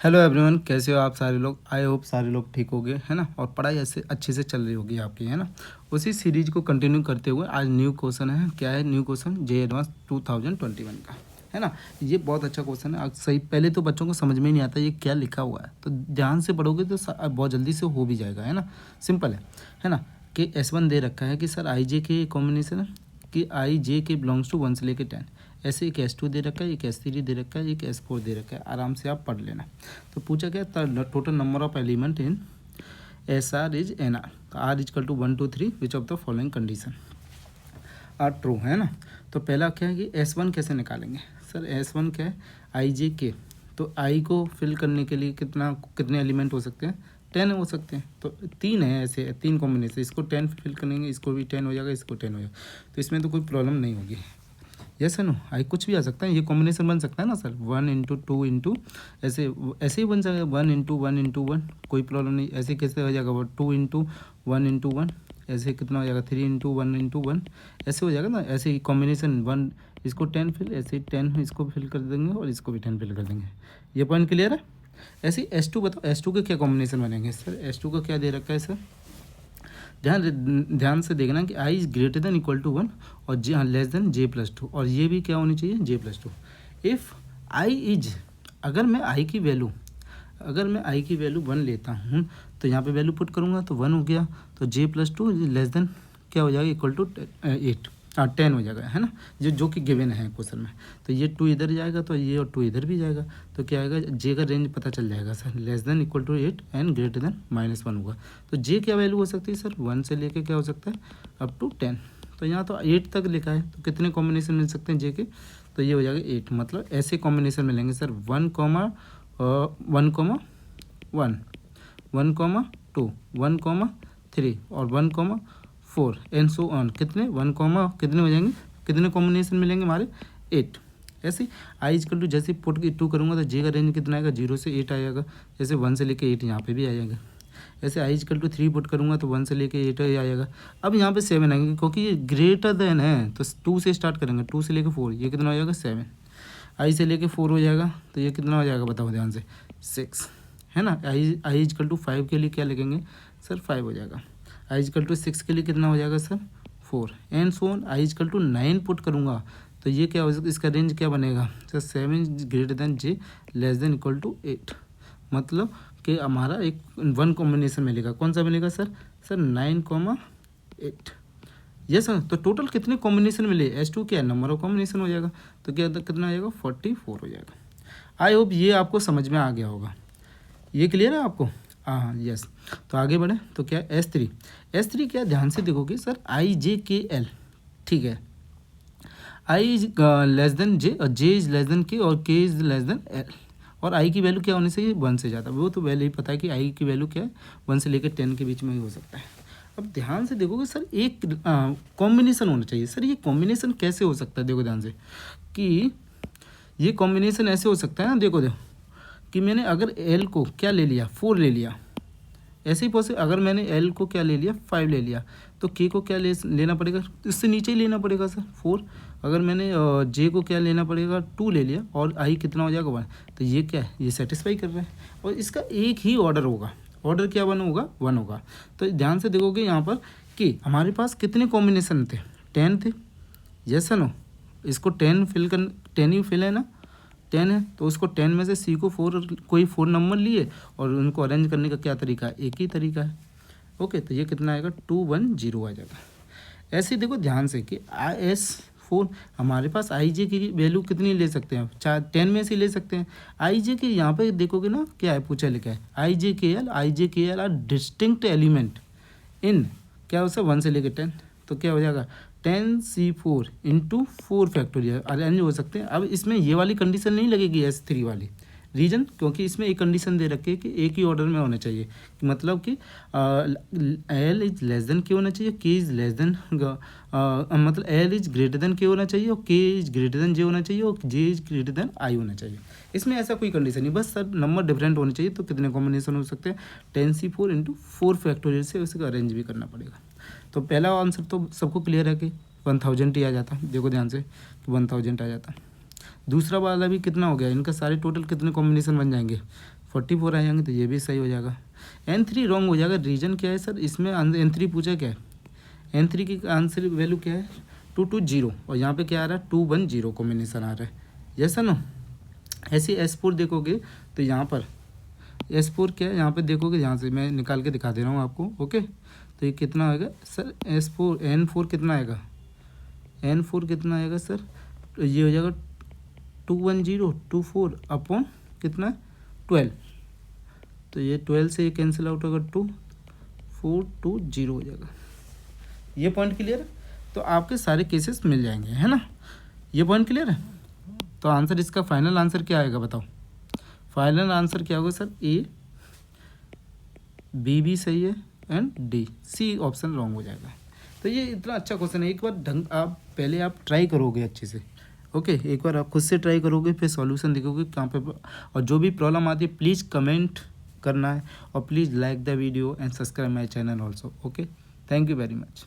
Hello everyone, कैसे हो आप सारे लोग। आई होप सारे लोग ठीक हो गए है ना, और पढ़ाई ऐसे अच्छे से चल रही होगी आपकी, है ना। उसी सीरीज को कंटिन्यू करते हुए आज न्यू क्वेश्चन है। क्या है न्यू क्वेश्चन? जे एडवांस 2021 का, है ना। ये बहुत अच्छा क्वेश्चन है। आज सही पहले तो बच्चों को समझ में ही नहीं आता ये क्या लिखा हुआ है, तो ध्यान से पढ़ोगे तो बहुत जल्दी से हो भी जाएगा, है ना। सिंपल है ना। कि S1 दे रखा है कि सर आई जे के कॉम्बिनेशन है कि आई जे के बिलोंग्स टू 1 से लेकर 10। ऐसे एक S2 दे रखा है, एक S3 दे रखा है, एक S4 दे रखा है। आराम से आप पढ़ लेना। तो पूछा क्या, total number of element in s r is n r. R is equal to 1 2 3 which of the following condition are true, है ना। तो पहला क्या है कि S1 कैसे निकालेंगे। सर S1 क्या है, आई जे के। तो आई को फिल करने के लिए कितने एलिमेंट हो सकते हैं? 10 हो सकते हैं। तो 3 है, ऐसे 3 कॉम्बिनेशन। इसको 10 फिल करेंगे, इसको भी 10 हो जाएगा, इसको 10 हो जाएगा। तो इसमें तो कोई प्रॉब्लम नहीं होगी। यस है नो, आई कुछ भी आ सकता है, ये कॉम्बिनेशन बन सकता है ना सर। 1 इंटू 2 इंटू ऐसे ऐसे ही बन जाएगा। 1 इंटू 1 इंटू 1, कोई प्रॉब्लम नहीं। ऐसे कैसे हो जाएगा? 2 इंटू 1 इंटू 1, ऐसे कितना हो जाएगा? 3 इंटू 1 इंटू 1, ऐसे हो जाएगा ना। ऐसे ही कॉम्बिनेशन 1, इसको 10 फिल, ऐसे ही 10 इसको फिल कर देंगे और इसको भी 10 फिल कर देंगे। ये पॉइंट क्लियर है। ऐसे ही S2 बताओ, S2 के क्या कॉम्बिनेशन बनेंगे। सर S2 का क्या दे रखा है सर, ध्यान से देखना कि i is greater than equal to 1 और जे लेस देन J+2, और ये भी क्या होनी चाहिए? J+2। इफ़ आई इज, अगर मैं आई की वैल्यू 1 लेता हूँ तो यहाँ पे वैल्यू पुट करूँगा तो 1 हो गया। तो J+2 लेस देन क्या हो जाएगा? इक्वल टू 10 हो जाएगा, है ना। जो कि गिवन है क्वेश्चन में। तो ये 2 इधर जाएगा तो ये और 2 इधर भी जाएगा। तो क्या आएगा? जे का रेंज पता चल जाएगा sir. Less than equal to 8 and greater than -1 होगा। तो जे क्या वैल्यू हो सकती है सर? 1 से लेके क्या हो सकता है? Up to 10। तो यहाँ तो 8 तक लिखा है, तो कितने कॉम्बिनेशन मिल सकते हैं जे के? तो ये हो जाएगा 8। मतलब ऐसे कॉम्बिनेशन मिलेंगे सर 1, 1, 1, 1, 2, 1, 3 और 1, 4 एंड सो ऑन। कितने 1, कितने हो जाएंगे? कितने कॉम्बिनेशन मिलेंगे हमारे? 8। ऐसे आई इजकल टू जैसे पुट 2 करूँगा तो जे का रेंज कितना आएगा? 0 से 8 आएगा। जैसे 1 से लेके 8 यहाँ पे भी आ जाएगा। ऐसे आई इजकल टू 3 पुट करूँगा तो 1 से लेके 8 आएगा। अब यहाँ पे 7 आएंगे क्योंकि ये ग्रेटर देन है, तो 2 से स्टार्ट करेंगे। 2 से लेके 4, ये कितना हो जाएगा? 7। आई से लेके 4 हो जाएगा तो ये कितना हो जाएगा? बताओ ध्यान से, 6, है ना। आई इजकल टू 5 के लिए क्या लिखेंगे सर? 5 हो जाएगा। आई इजकल टू 6 के लिए कितना हो जाएगा sir? 4 and so on. I is equal to 9 put करूँगा तो ये क्या हो जाएगा? इसका रेंज क्या बनेगा sir? 7 greater than J less than equal to 8। मतलब कि हमारा एक 1 कॉम्बिनेशन मिलेगा। कौन सा मिलेगा सर? 9, 8। Yes sir. तो टोटल कितने कॉम्बिनेशन मिले? S2 क्या है? नंबर ऑफ कॉम्बिनेशन हो जाएगा। तो क्या कितना आ जाएगा? 44 हो जाएगा। आई होप ये आपको समझ में आ गया होगा। ये क्लियर है आपको? हाँ यस। तो आगे बढ़े तो क्या S3 क्या? ध्यान से देखोगे सर, IJKL, ठीक है। I is less than J और J is less than K और K is less than L। और आई की वैल्यू क्या होनी चाहिए? 1 से ज़्यादा। वो तो पहले ही पता है कि आई की वैल्यू क्या है? 1 से लेकर 10 के बीच में ही हो सकता है। अब ध्यान से देखोगे सर, एक कॉम्बिनेशन होना चाहिए। सर ये कॉम्बिनेशन कैसे हो सकता है? देखो ध्यान से कि ये कॉम्बिनेशन ऐसे हो सकता है ना। देखो कि मैंने अगर L को क्या ले लिया? 4 ले लिया। ऐसे ही पॉसिबल, अगर मैंने L को क्या ले लिया? 5 ले लिया, तो K को क्या लेना पड़ेगा? इससे नीचे ही लेना पड़ेगा सर, 4। अगर मैंने J को क्या लेना पड़ेगा? 2 ले लिया और I कितना हो जाएगा? 1। तो ये क्या है? ये सेटिस्फाई कर रहा है और इसका एक ही ऑर्डर होगा। ऑर्डर क्या 1 होगा? 1 होगा। तो ध्यान से देखोगे यहाँ पर कि हमारे पास कितने कॉम्बिनेशन थे? 10 थे। यस है नो। इसको 10 ही फिल है ना। 10 है तो उसको 10 में से C को 4, कोई 4 नंबर लिए और उनको अरेंज करने का क्या तरीका है? एक ही तरीका है। ओके, तो ये कितना आएगा? 210 आ जाएगा। ऐसे ही देखो ध्यान से कि S4 हमारे पास IJ की वैल्यू कितनी ले सकते हैं? 10 में से ले सकते हैं। IJ की यहाँ पे देखोगे ना, क्या है पूछा लिखा है? IJKL are distinct element in, क्या हो सकता? 1 से लेकर 10। तो क्या हो जाएगा? 10C4 इंटू 4 फैक्टोरियल अरेंज हो सकते हैं। अब इसमें ये वाली कंडीशन नहीं लगेगी S3 वाली। रीजन, क्योंकि इसमें एक कंडीशन दे रखी है कि एक ही ऑर्डर में होना चाहिए। मतलब कि L is less than K होना चाहिए, K इज लेस देन मतलब L is greater then K होना चाहिए और K is greater than J होना चाहिए और J is greater then I होना चाहिए। इसमें ऐसा कोई कंडीशन नहीं, बस सर नंबर डिफरेंट होने चाहिए। तो कितने कॉम्बिनेशन हो सकते हैं? 10C4 इंटू 4 फैक्टोरियल से उसको अरेंज भी करना पड़ेगा। तो पहला आंसर तो सबको क्लियर है कि 1000 ही आ जाता। देखो ध्यान से कि 1000 आ जाता। दूसरा वाला भी कितना हो गया? इनका सारे टोटल कितने कॉम्बिनेशन बन जाएंगे? 44 आ जाएंगे तो ये भी सही हो जाएगा। N3 रॉन्ग हो जाएगा। रीज़न क्या है सर, इसमें N3 पूछा क्या है, N3 की आंसर वैल्यू क्या है 220 और यहाँ पे क्या आ रहा है 210 कॉम्बिनेशन आ रहा है, जैसा ना। ऐसे S4 देखोगे तो यहाँ पर S4 क्या है, यहाँ पे देखोगे, यहाँ से मैं निकाल के दिखा दे रहा हूँ आपको। ओके, तो ये कितना आएगा सर, N4 कितना आएगा, N4 कितना आएगा सर, तो ये हो जाएगा 21024 अपॉन कितना 12, तो ये 12 से ये कैंसिल आउट होगा 2420 हो जाएगा। ये पॉइंट क्लियर है, तो आपके सारे केसेस मिल जाएंगे, है ना। ये पॉइंट क्लियर है, तो आंसर इसका फाइनल आंसर क्या आएगा बताओ। फाइनल आंसर क्या होगा सर, A, B भी सही है and D, C option wrong हो जाएगा। तो ये इतना अच्छा क्वेश्चन है, एक बार आप पहले आप ट्राई करोगे अच्छे से। ओके, एक बार आप खुद से ट्राई करोगे, फिर सॉल्यूशन देखोगे कहाँ पे, और जो भी प्रॉब्लम आती है प्लीज़ कमेंट करना है, और please like the video and subscribe my channel also. Okay, thank you very much.